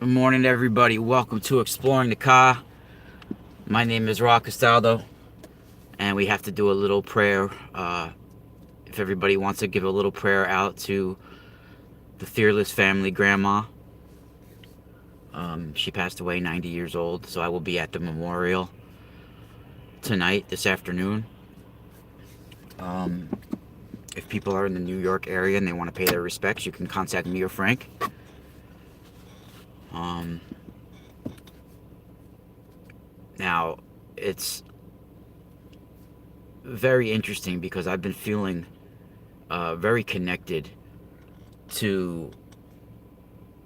Good morning, everybody. Welcome to Exploring the Ka. My name is Rock Castaldo, and we have to do a little prayer. If everybody wants to give a little prayer out to the Fearless family grandma. She passed away 90 years old, so I will be at the memorial tonight, this afternoon. If people are in the New York area and they want to pay their respects, you can contact me or Frank. Now, it's very interesting because I've been feeling very connected to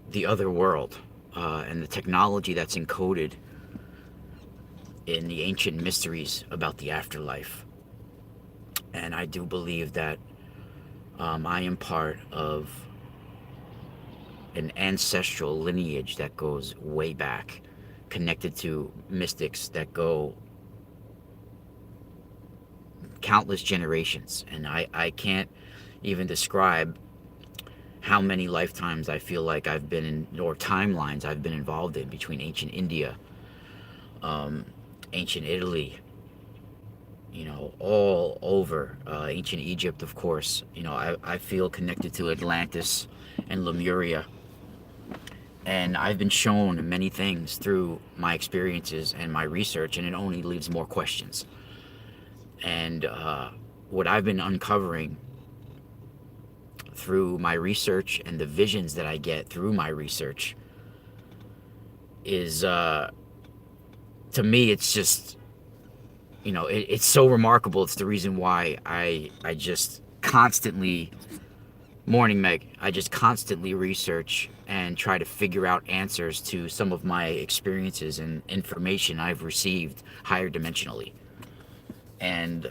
the other world and the technology that's encoded in the ancient mysteries about the afterlife. And I do believe that I am part of an ancestral lineage that goes way back, connected to mystics that go countless generations. And I can't even describe how many lifetimes I feel like I've been in, or timelines I've been involved in, between ancient India, ancient Italy, all over, ancient Egypt, of course. I feel connected to Atlantis and Lemuria. And I've been shown many things through my experiences and my research, and it only leaves more questions. And what I've been uncovering through my research and the visions that I get through my research is, to me, it's just, it's so remarkable. It's the reason why I just constantly, morning Meg, I just constantly research and try to figure out answers to some of my experiences and information I've received higher dimensionally. And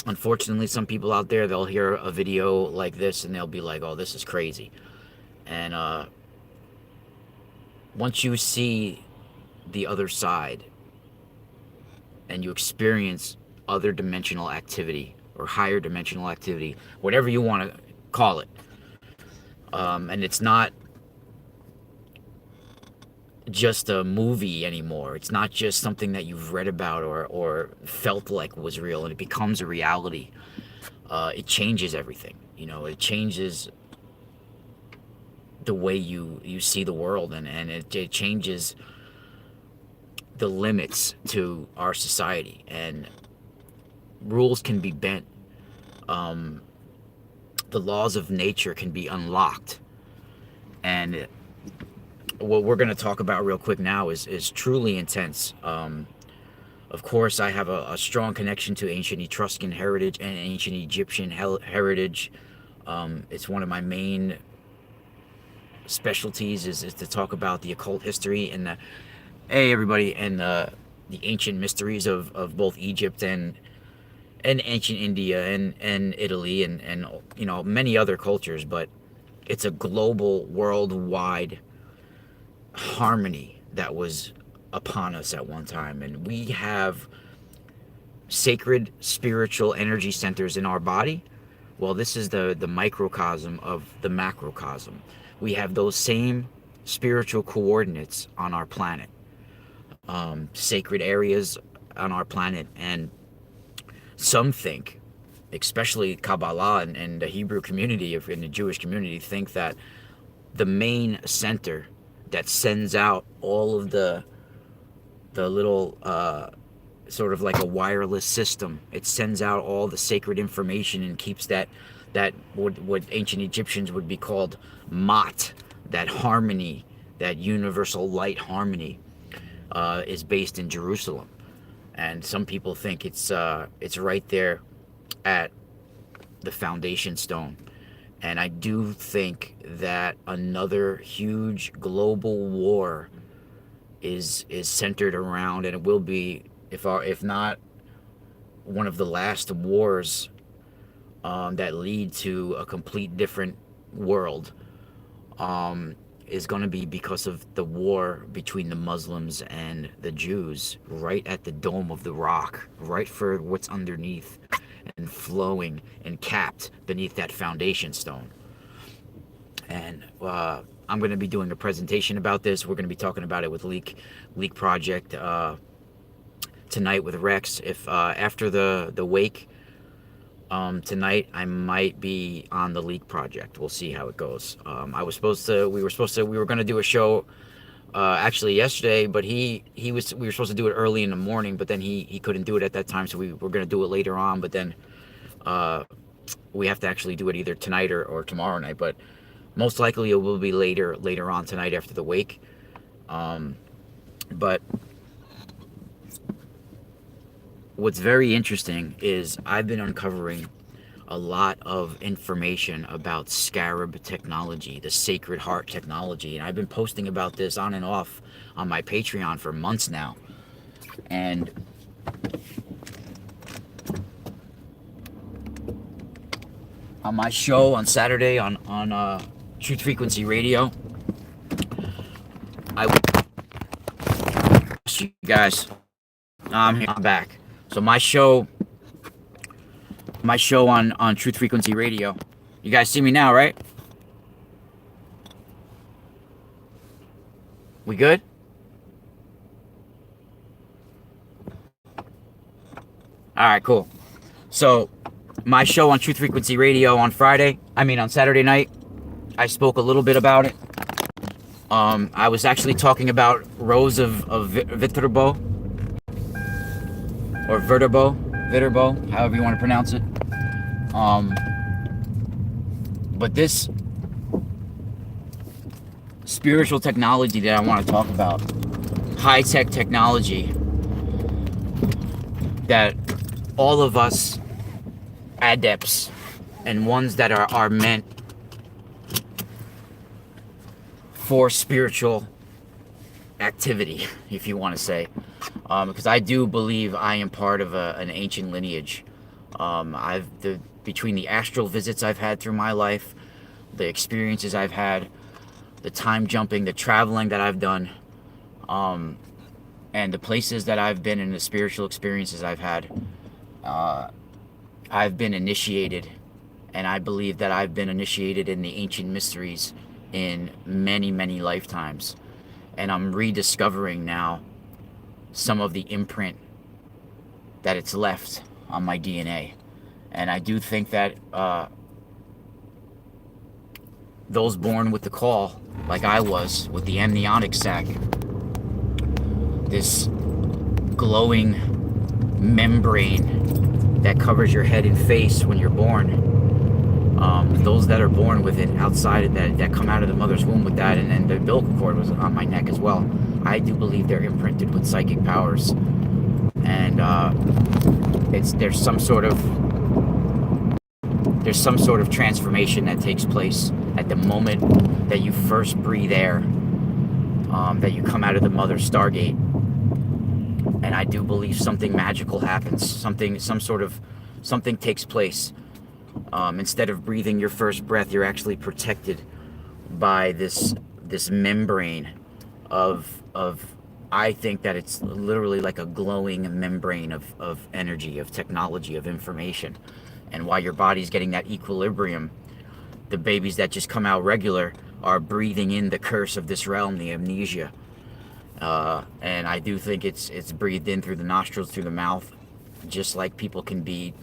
unfortunately, some people out there, they'll hear a video like this and they'll be like, oh, this is crazy. And once you see the other side and you experience other dimensional activity or higher dimensional activity, whatever you want to call it, and it's not just a movie anymore. It's not just something that you've read about or felt like was real, and it becomes a reality. It changes everything. It changes the way you see the world, and it changes the limits to our society, and rules can be bent. The laws of nature can be unlocked. And what we're going to talk about real quick now is truly intense. Of course, I have a strong connection to ancient Etruscan heritage and ancient Egyptian heritage. It's one of my main specialties is to talk about the occult history and everybody, and the ancient mysteries of both Egypt and ancient India and Italy and many other cultures. But it's a global, worldwide harmony that was upon us at one time, and we have sacred spiritual energy centers in our body. Well, this is the microcosm of the macrocosm. We have those same spiritual coordinates on our planet, sacred areas on our planet. And some think, especially Kabbalah and the Hebrew community, in the Jewish community, think that the main center that sends out all of the little, sort of like a wireless system, it sends out all the sacred information and keeps that what ancient Egyptians would be called Mat, that harmony, that universal light harmony, is based in Jerusalem. And some people think it's right there at the foundation stone. And I do think that another huge global war is centered around, and it will be, if not one of the last wars that lead to a complete different world, is going to be because of the war between the Muslims and the Jews, right at the Dome of the Rock, right for what's underneath and flowing and capped beneath that foundation stone. And I'm going to be doing a presentation about this. We're going to be talking about it with Leak Project tonight with Rex. If after the wake tonight, I might be on the Leak Project. We'll see how it goes. We were going to do a show actually yesterday, but we were supposed to do it early in the morning, but then he couldn't do it at that time, so we were going to do it later on, but then we have to actually do it either tonight or tomorrow night, but most likely it will be later on tonight after the wake. But what's very interesting is I've been uncovering a lot of information about Scarab technology, the Sacred Heart technology, and I've been posting about this on and off on my Patreon for months now. And on my show on Saturday on Truth Frequency Radio, you guys, I'm here, I'm back. So my show on Truth Frequency Radio, you guys see me now, right? We good? All right, cool. So my show on Truth Frequency Radio on Saturday night, I spoke a little bit about it. I was actually talking about Rose of Viterbo, or Viterbo, however you want to pronounce it. But this spiritual technology that I want to talk about, high-tech technology that all of us adepts and ones that are meant for spiritual activity, if you want to say, because I do believe I am part of an ancient lineage. Between the astral visits I've had through my life, the experiences I've had, the time jumping, the traveling that I've done, and the places that I've been and the spiritual experiences I've had, I've been initiated, and I believe that I've been initiated in the ancient mysteries in many, many lifetimes. And I'm rediscovering now some of the imprint that it's left on my DNA. And I do think that those born with the call, like I was, with the amniotic sac, this glowing membrane that covers your head and face when you're born, those that are born with it outside of that come out of the mother's womb with that, and then the umbilical cord was on my neck as well. I do believe they're imprinted with psychic powers, and there's some sort of transformation that takes place at the moment that you first breathe air, that you come out of the mother's stargate. And I do believe something magical happens. Something takes place. Instead of breathing your first breath, you're actually protected by this membrane of I think that it's literally like a glowing membrane of energy, of technology, of information. And while your body's getting that equilibrium, the babies that just come out regular are breathing in the curse of this realm, the amnesia. And I do think it's breathed in through the nostrils, through the mouth, just like people can be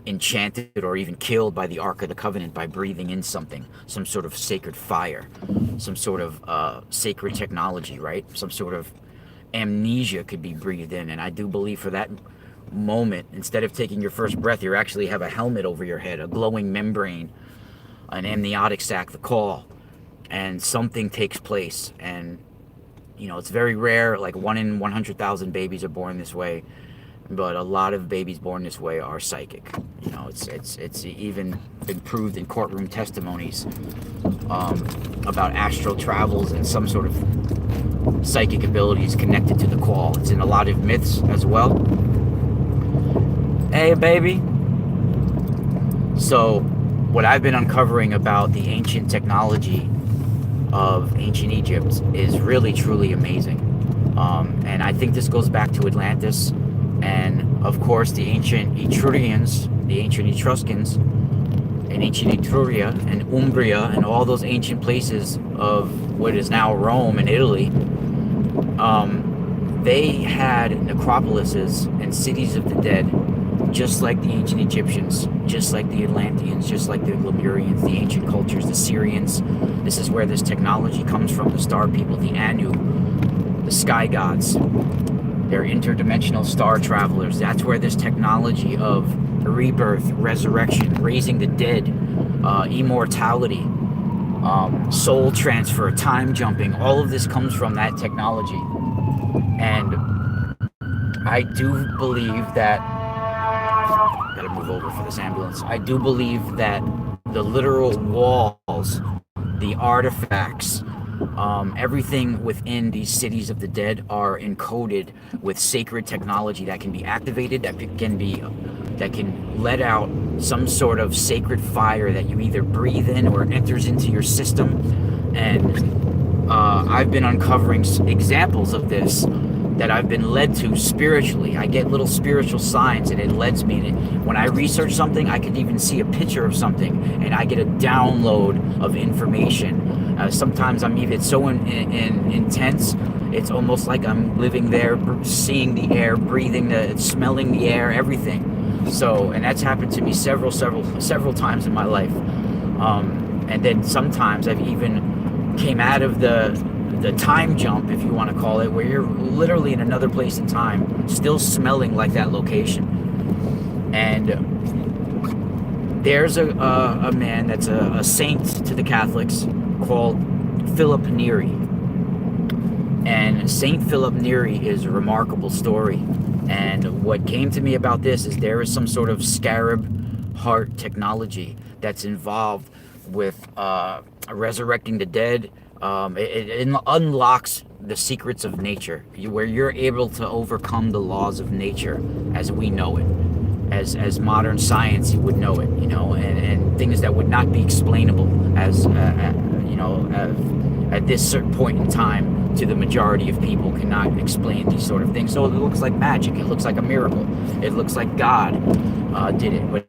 enchanted or even killed by the Ark of the Covenant by breathing in some sort of sacred fire, some sort of sacred technology, right? Some sort of amnesia could be breathed in. And I do believe for that moment, instead of taking your first breath, you actually have a helmet over your head, a glowing membrane, an amniotic sac, the call, and something takes place. And it's very rare, like 1 in 100,000 babies are born this way, but a lot of babies born this way are psychic. It's even been proved in courtroom testimonies about astral travels and some sort of psychic abilities connected to the call. It's in a lot of myths as well. Hey, baby. So what I've been uncovering about the ancient technology of ancient Egypt is really, truly amazing. And I think this goes back to Atlantis, and of course the ancient Etruscans, in ancient Etruria and Umbria and all those ancient places of what is now Rome and Italy, they had necropolises and cities of the dead, just like the ancient Egyptians, just like the Atlanteans, just like the Lemurians, the ancient cultures, the Syrians. This is where this technology comes from, the star people, the Anu, the sky gods. They're interdimensional star travelers. That's where this technology of rebirth, resurrection, raising the dead, immortality, soul transfer, time jumping, all of this comes from that technology. And I do believe that, gotta move over for this ambulance. I do believe that the literal walls, the artifacts, everything within these cities of the dead are encoded with sacred technology that can be activated, that can let out some sort of sacred fire that you either breathe in or enters into your system. And I've been uncovering examples of this that I've been led to spiritually. I get little spiritual signs and it leads me. And when I research something, I can even see a picture of something and I get a download of information. Sometimes it's so intense, it's almost like I'm living there, seeing the air, breathing smelling the air, everything. So, and that's happened to me several times in my life. And then sometimes I've even came out of the time jump, if you want to call it, where you're literally in another place in time, still smelling like that location. And there's a man that's a saint to the Catholics called Phillip Neri. And Saint Phillip Neri is a remarkable story. And what came to me about this is there is some sort of Scarab heart technology that's involved with resurrecting the dead. It unlocks the secrets of nature, where you're able to overcome the laws of nature as we know it, as modern science would know it, and things that would not be explainable as at this certain point in time to the majority of people cannot explain these sort of things. So it looks like magic, it looks like a miracle, it looks like God did it, but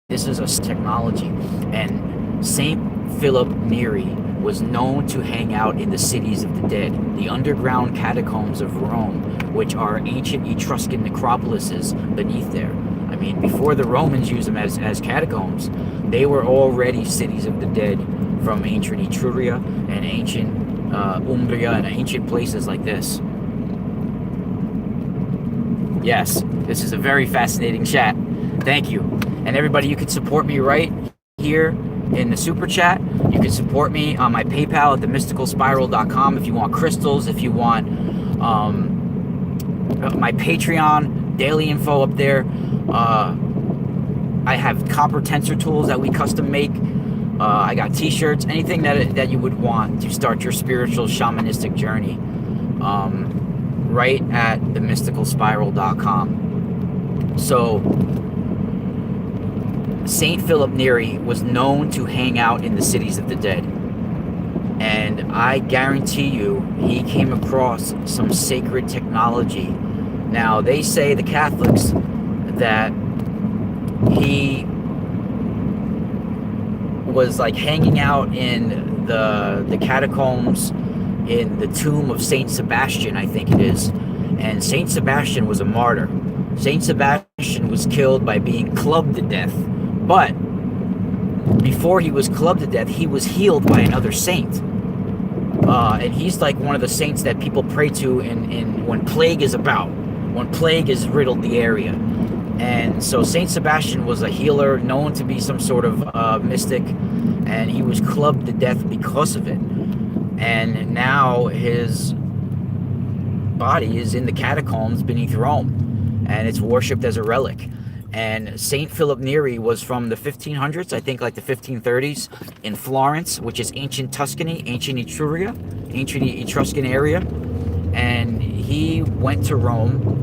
this is a technology. And Saint Phillip Neri was known to hang out in the cities of the dead, the underground catacombs of Rome, which are ancient Etruscan necropolises beneath there. I mean, before the Romans used them as catacombs, they were already cities of the dead from ancient Etruria and ancient Umbria and ancient places like this. Yes, this is a very fascinating chat. Thank you. And everybody, you can support me right here in the super chat. You can support me on my PayPal at themysticalspiral.com if you want crystals, if you want my Patreon, daily info up there. I have copper tensor tools that we custom make. I got t-shirts, anything that you would want to start your spiritual shamanistic journey, right at themysticalspiral.com. So Saint Phillip Neri was known to hang out in the cities of the dead, and I guarantee you he came across some sacred technology. Now they say, the Catholics, that he was like hanging out in the catacombs in the tomb of Saint Sebastian, I think it is. And Saint Sebastian was a martyr. Saint Sebastian was killed by being clubbed to death. But before he was clubbed to death, he was healed by another saint. And he's like one of the saints that people pray to in when plague is about, when plague has riddled the area. And so Saint Sebastian was a healer, known to be some sort of mystic, and he was clubbed to death because of it. And now his body is in the catacombs beneath Rome, and it's worshipped as a relic. And Saint Phillip Neri was from the 1500s, I think like the 1530s, in Florence, which is ancient Tuscany, ancient Etruria, ancient Etruscan area. And he went to Rome,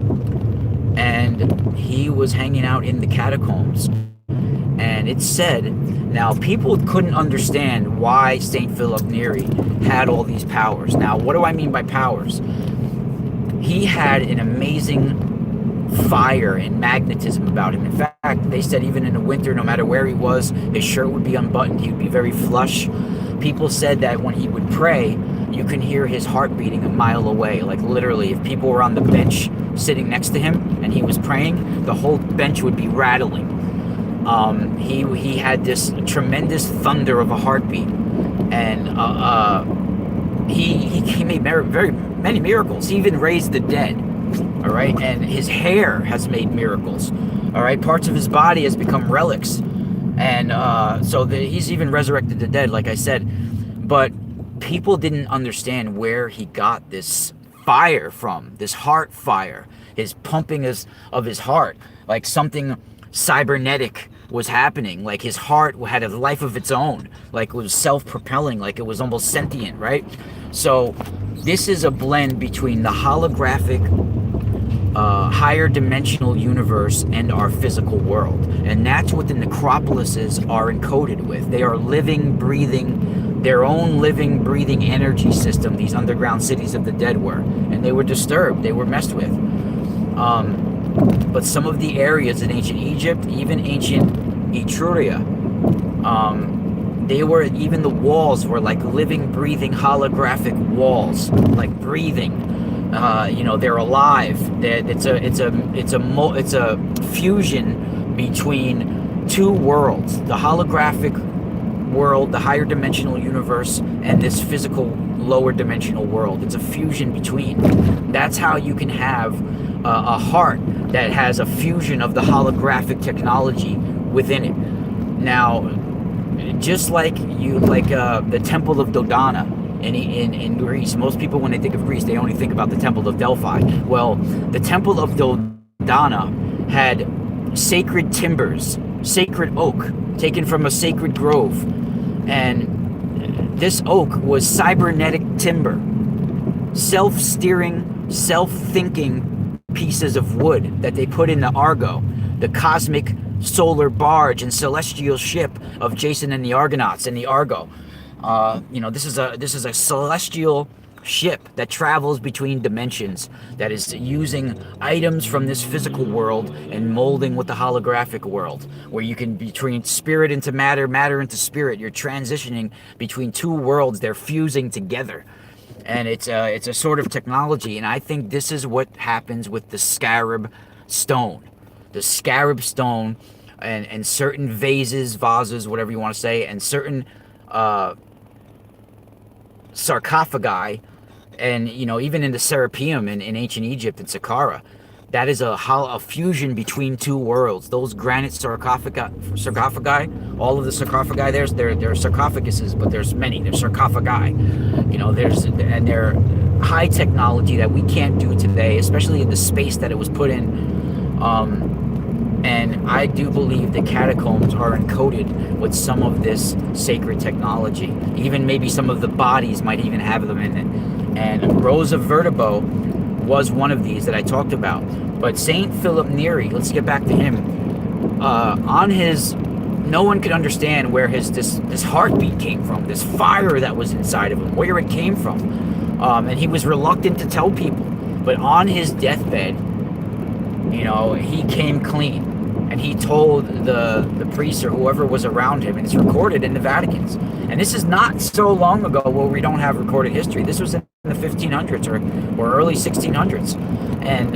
and he was hanging out in the catacombs. And it's said, now people couldn't understand why Saint Phillip Neri had all these powers. Now, what do I mean by powers? He had an amazing fire and magnetism about him. In fact, they said even in the winter, no matter where he was, his shirt would be unbuttoned. He would be very flush. People said that when he would pray, you can hear his heart beating a mile away. Like literally, if people were on the bench sitting next to him and he was praying, the whole bench would be rattling. He had this tremendous thunder of a heartbeat, and he made very many miracles. He even raised the dead. All right, and his hair has made miracles. All right, parts of his body has become relics, and he's even resurrected the dead, like I said. But people didn't understand where he got this fire from, this heart fire, his pumping of his heart, like something cybernetic was happening, like his heart had a life of its own, like it was self-propelling, like it was almost sentient, right? So this is a blend between the holographic higher dimensional universe and our physical world, and that's what the necropolises are encoded with. They are living, breathing, their own living, breathing energy system. These underground cities of the dead were, and they were disturbed, they were messed with. But some of the areas in ancient Egypt, even ancient Etruria, even the walls were like living, breathing, holographic walls, like breathing. They're alive. It's a fusion between two worlds: the holographic world, the higher dimensional universe, and this physical lower dimensional world. It's a fusion between. That's how you can have a heart that has a fusion of the holographic technology within it. Now, just like the Temple of Dodona in Greece. Most people, when they think of Greece, they only think about the Temple of Delphi. Well, the Temple of Dodona had sacred timbers, sacred oak, taken from a sacred grove. And this oak was cybernetic timber, self-steering, self-thinking pieces of wood that they put in the Argo, the cosmic solar barge and celestial ship of Jason and the Argonauts and the Argo. This is a celestial ship that travels between dimensions, that is using items from this physical world and molding with the holographic world, where you can between spirit into matter, matter into spirit. You're transitioning between two worlds. They're fusing together, and it's a sort of technology. And I think this is what happens with the Scarab stone. The Scarab stone and certain vases, whatever you want to say, and certain sarcophagi, and even in the Serapeum in ancient Egypt and Saqqara, that is a fusion between two worlds. Those granite sarcophagi, all of the sarcophagi, they're sarcophaguses, but there's many. There's sarcophagi, and they're high technology that we can't do today, especially in the space that it was put in. And I do believe the catacombs are encoded with some of this sacred technology. Even maybe some of the bodies might even have them in it. And Rose of Vertebo was one of these that I talked about. But Saint Phillip Neri, let's get back to him. No one could understand where this heartbeat came from, this fire that was inside of him, where it came from. And he was reluctant to tell people. But on his deathbed, he came clean, and he told the priest or whoever was around him, and it's recorded in the Vaticans. And this is not so long ago where we don't have recorded history. This was in the 1500s or early 1600s. And,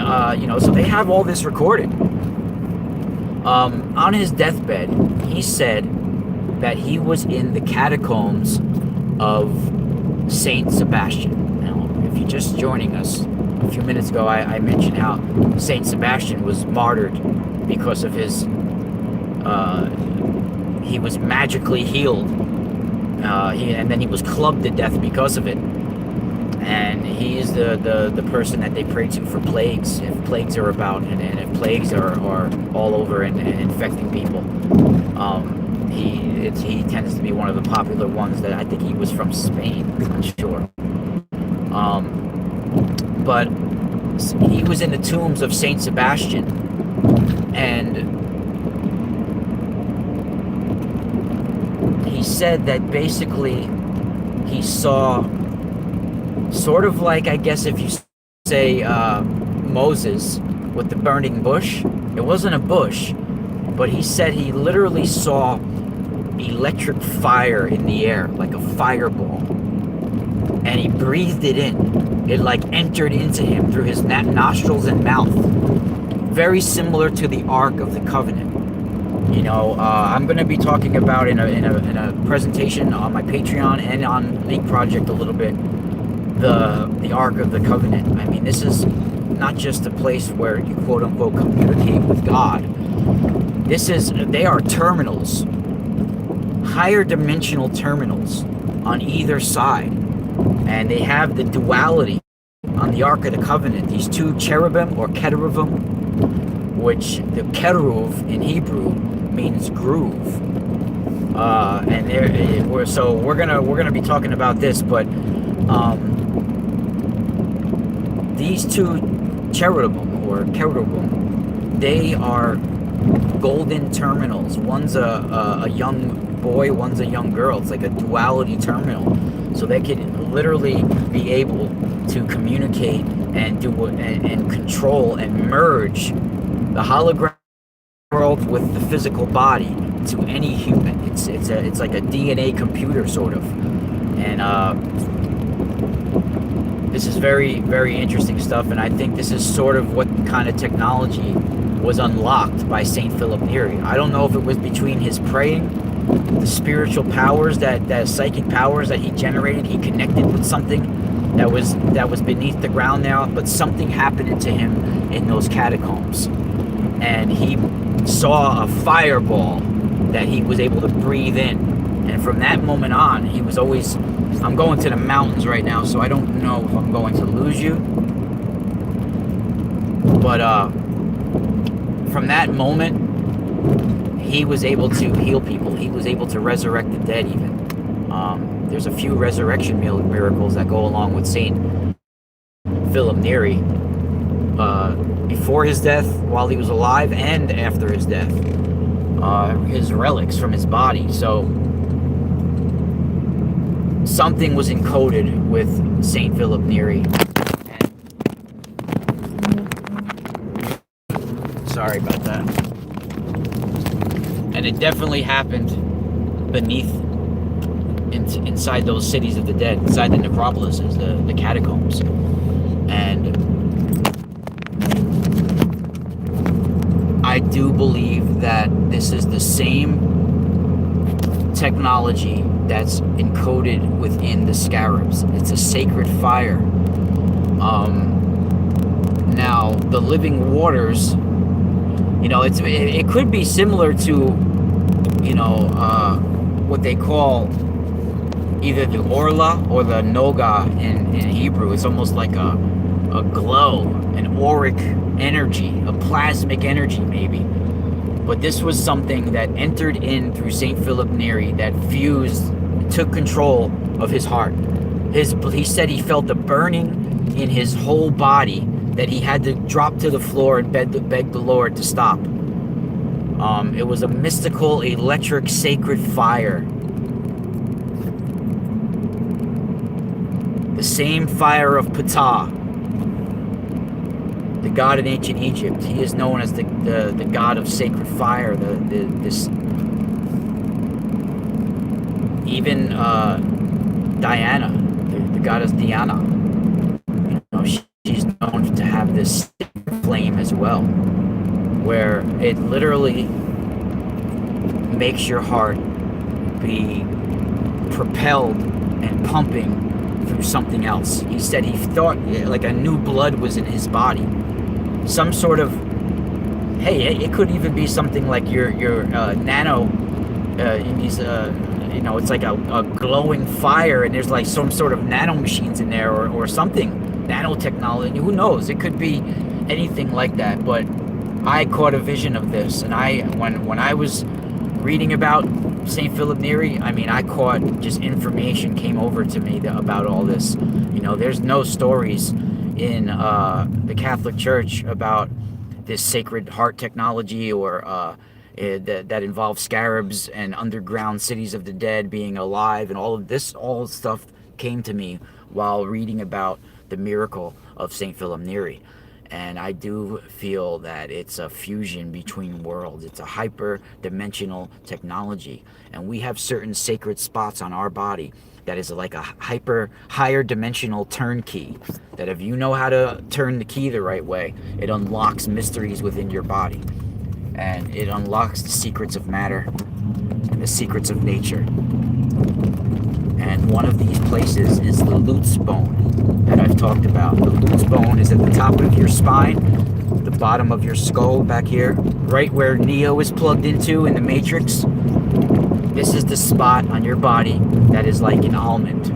so they have all this recorded. On his deathbed, he said that he was in the catacombs of Saint Sebastian. Now, if you're just joining us, a few minutes ago, I mentioned how Saint Sebastian was martyred because of his. He was magically healed, and then he was clubbed to death because of it. And he is the person that they pray to for plagues, if plagues are about, and if plagues are all over and infecting people. He tends to be one of the popular ones. That I think he was from Spain. I'm not sure. But he was in the tombs of Saint Sebastian, and he said that basically he saw sort of like, I guess if you say Moses with the burning bush. It wasn't a bush. but he said he literally saw electric fire in the air, like a fireball, and he breathed it in. It like entered into him through his nostrils and mouth, very similar to the Ark of the Covenant. I'm going to be talking about in a presentation on my Patreon and on League Project a little bit the Ark of the Covenant. I mean, this is not just a place where you quote unquote communicate with God. They are terminals, higher dimensional terminals on either side, and they have the duality on the Ark of the Covenant. These two cherubim or cherubim, which the keruv in Hebrew means groove, and we're gonna be talking about this, but these two cherubim or cherubim, they are golden terminals. One's a young boy, one's a young girl. It's like a duality terminal, so they could literally be able to communicate and control and merge the hologram world with the physical body to any human. It's like a DNA computer sort of, and this is very, very interesting stuff. And I think this is sort of what kind of technology was unlocked by Saint Philip Neri. I don't know if it was between his praying, the spiritual powers, that psychic powers that he generated. He connected with something that was beneath the ground now, but something happened to him in those catacombs, and he saw a fireball that he was able to breathe in. And from that moment on, he was always... I'm going to the mountains right now, so I don't know if I'm going to lose you. But from that moment, he was able to heal people. He was able to resurrect the dead even. There's a few resurrection miracles that go along with Saint Philip Neri. Before his death, while he was alive, and after his death. His relics from his body. So something was encoded with Saint Philip Neri. Sorry about that. And it definitely happened inside those cities of the dead, inside the necropolises, the catacombs. And I do believe that this is the same technology that's encoded within the scarabs. It's a sacred fire. Now, the living waters, it could be similar to, what they call either the Orla or the Noga in Hebrew. It's almost like a glow, an auric energy, a plasmic energy maybe. But this was something that entered in through Saint Philip Neri that fused, took control of his heart. He said he felt the burning in his whole body that he had to drop to the floor and beg the Lord to stop. It was a mystical, electric, sacred fire. The same fire of Ptah, the god in ancient Egypt. He is known as the god of sacred fire. Even Diana, the goddess Diana. She's known to have this flame as well, where it literally makes your heart be propelled and pumping through something else. He said he thought like a new blood was in his body. Some sort of, it could even be something like your nano, in these, it's like a glowing fire, and there's like some sort of nano machines in there or something, nanotechnology. Who knows? It could be anything like that. But I caught a vision of this, and when I was reading about Saint Philip Neri, I caught just information came over to me about all this. There's no stories in the Catholic Church about this sacred heart technology or that involves scarabs and underground cities of the dead being alive, and all of this, all stuff came to me while reading about the miracle of Saint Philip Neri. And I do feel that it's a fusion between worlds. It's a hyper-dimensional technology. And we have certain sacred spots on our body that is like a higher dimensional turnkey. That if you know how to turn the key the right way, it unlocks mysteries within your body. And it unlocks the secrets of matter and the secrets of nature. And one of these places is the Lutz bone that I've talked about. The Lutz bone is at the top of your spine, the bottom of your skull back here, right where Neo is plugged into in the Matrix. This is the spot on your body that is like an almond.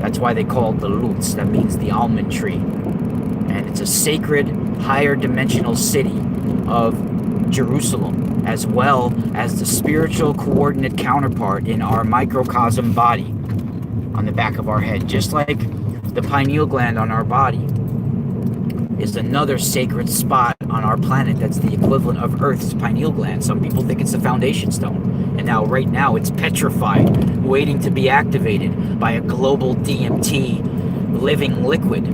That's why they call it the Lutz. That means the almond tree. And it's a sacred, higher dimensional city of Jerusalem, as well as the spiritual coordinate counterpart in our microcosm body on the back of our head. Just like the pineal gland on our body is another sacred spot on our planet that's the equivalent of Earth's pineal gland. Some people think it's the foundation stone. And now, right now, it's petrified, waiting to be activated by a global DMT living liquid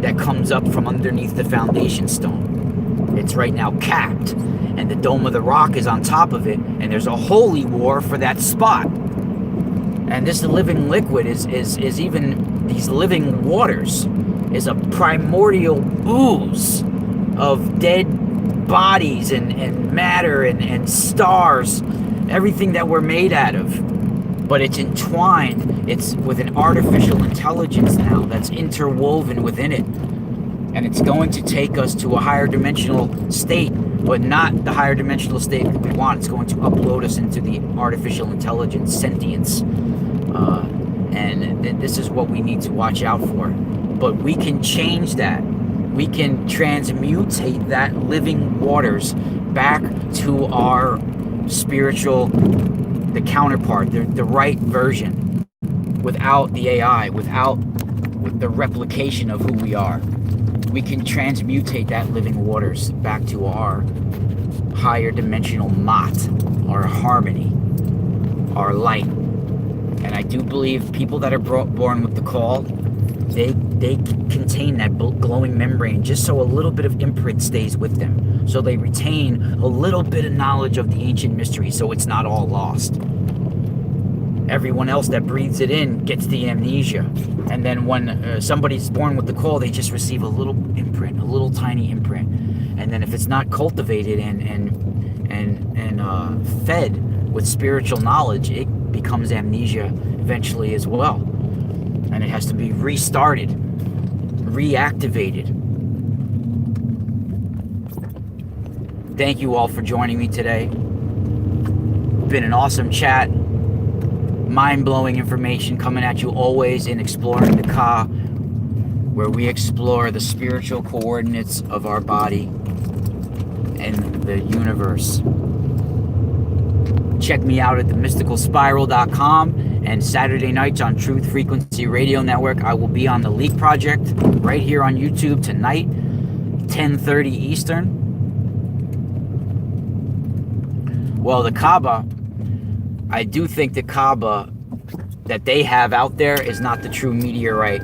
that comes up from underneath the foundation stone. It's right now capped, and the Dome of the Rock is on top of it, and there's a holy war for that spot. And this living liquid is even these living waters is a primordial ooze of dead bodies and matter and stars, everything that we're made out of. But it's entwined, it's with an artificial intelligence now that's interwoven within it. And it's going to take us to a higher dimensional state, but not the higher dimensional state that we want. It's going to upload us into the artificial intelligence, sentience. And this is what we need to watch out for. But we can change that. We can transmutate that living waters back to our spiritual, the counterpart, the right version, without the AI, with the replication of who we are. We can transmutate that living waters back to our higher dimensional mat, our harmony, our light. And I do believe people that are born with the call, they contain that glowing membrane just so a little bit of imprint stays with them. So they retain a little bit of knowledge of the ancient mystery, so it's not all lost. Everyone else that breathes it in gets the amnesia. And then when somebody's born with the call, they just receive a little imprint, a little tiny imprint. And then if it's not cultivated and fed with spiritual knowledge, it becomes amnesia eventually as well. And it has to be restarted, reactivated. Thank you all for joining me today. Been an awesome chat. Mind-blowing information coming at you always in Exploring the Ka, where we explore the spiritual coordinates of our body and the universe. Check me out at themysticalspiral.com, and Saturday nights on Truth Frequency Radio Network. I will be on the Leak Project right here on YouTube tonight, 10:30 Eastern. Well, the Kaaba, I do think the Kaaba that they have out there is not the true meteorite.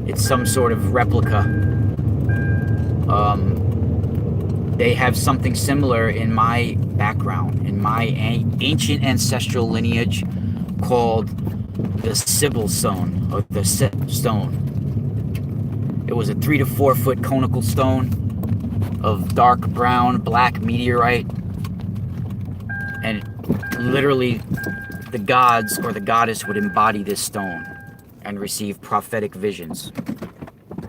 It's some sort of replica. They have something similar in my background, in my ancient ancestral lineage, called the Sibyl stone, or the Set stone. It was a 3 to 4 foot conical stone of dark brown, black meteorite. And literally the gods or the goddess would embody this stone and receive prophetic visions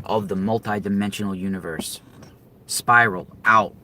of the multi-dimensional universe. Spiral out.